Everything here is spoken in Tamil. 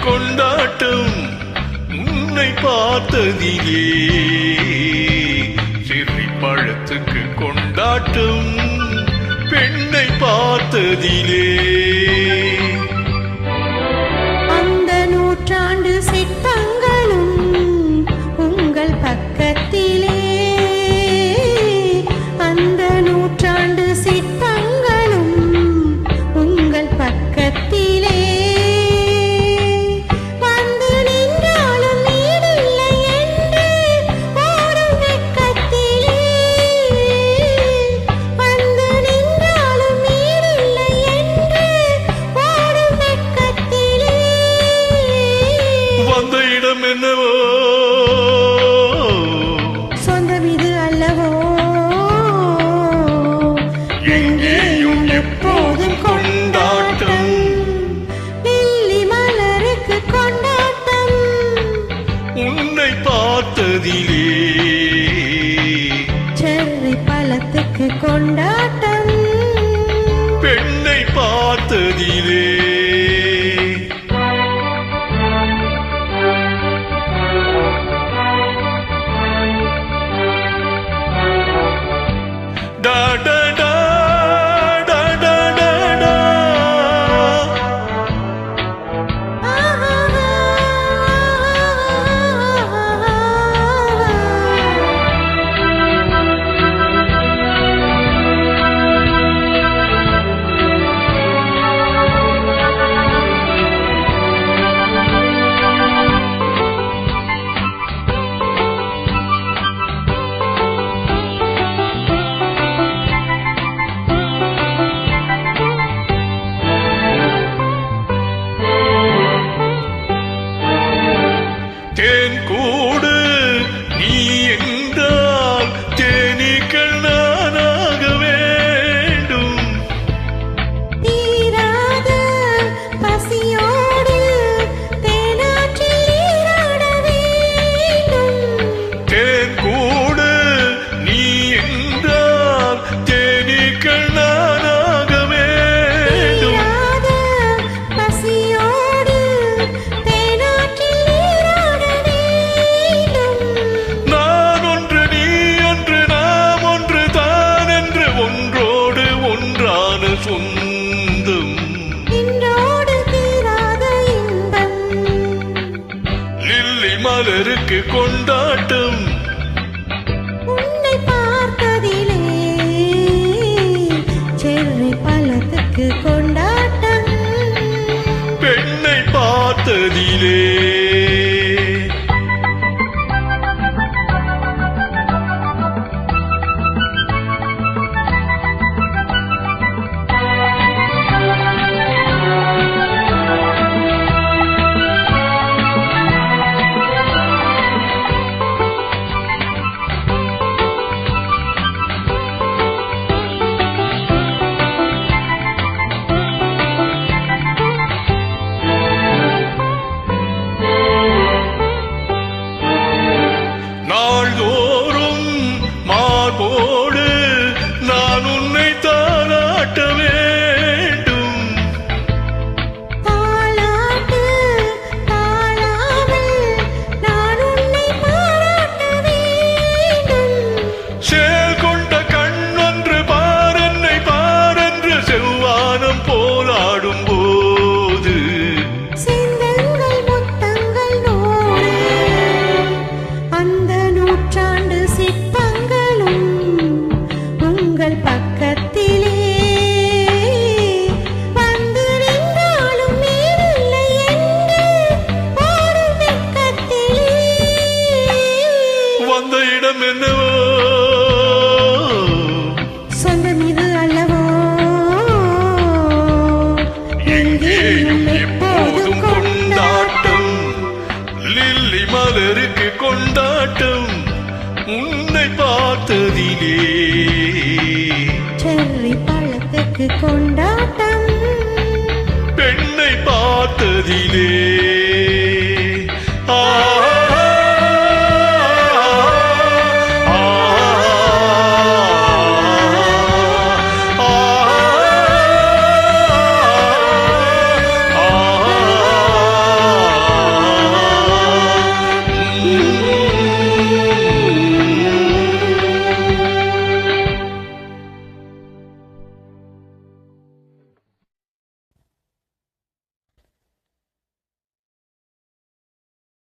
கொண்டாட்டம் உன்னை பார்த்ததிலே. செர்ரி பழத்துக்கு கொண்டாட்டம் பெண்ணை பார்த்ததிலே. அந்த நூற்றாண்டு சிற்பங்களும் உங்கள் பக்கத்திலே. அந்த நூற்றாண்டு சிற்பங்களும் உங்கள் பக்கத்திலே. வந்து நின்றாலும் நீடில்லை என்று ஓடும் வெட்கத்திலே. வந்து நின்றாலும் நீடில்லை என்று ஓடும் வெட்கத்திலே. வந்த இடம் என்னவோ சொந்தம் இது அல்லவோ. எங்கேயும் எப்போதும் கொண்டாட்டம். லில்லி மலருக்கு கொண்டாட்டம் உன்னை பார்த்ததிலே. செர்ரி பழத்துக்கு கொண்டாட்டம் பெண்ணை பார்த்ததிலே. Da da da da da da da. தேன் கூடு நீ என்றால் தேனீக்கள் நானாக வேண்டும். தீராத பசியோடு தேனாற்றில் நீராட வேண்டும். தேன் கூடு நீ என்றால் தேனீக்கள் நானாக வேண்டும். தீராத பசியோடு தேனாற்றில் நீராட வேண்டும். நான் ஒன்று நீ ஒன்று நாம் ஒன்று தான் என்று ஒன்றோடு ஒன்றான சொந்தம். இன்றோடு தீராத இன்பம் லில்லி மலருக்கு கொண்டாட்டம் உன்னை பார்த்ததிலே. செர்ரி பழத்துக்கு கொண்டாட்டம் பெண்ணை பார்த்ததிலே. நாள்தோறும் மார்போடு நான் உன்னை தாளாட்ட வேண்டும். தாலாட்டு தாளாமல் நான் உன்னை பாராட்ட வேண்டும். சேல் கொண்ட கண்ணொன்று பாரென்னை பாரென்று செவ்வானம் போராடும் போது. சிந்தங்கள் முத்தங்கள் நூறு அந்த நூற்றாண்டு சிற்பங்களும் உங்கள் பக்கத்திலே. வந்து நின்றாலும் நீரில்லை என்று ஓடும் வெட்கத்திலே. வந்த இடம் என்னவோ சொந்தம் இது அல்லவோ. எங்கேயும் எப்போதும் கொண்டாட்டம். லில்லி மலருக்கு கொண்டாட்டம் உன்னை பார்த்ததிலே. செர்ரி பழத்துக்கு கொண்டாட்டம் பெண்ணை பார்த்ததிலே.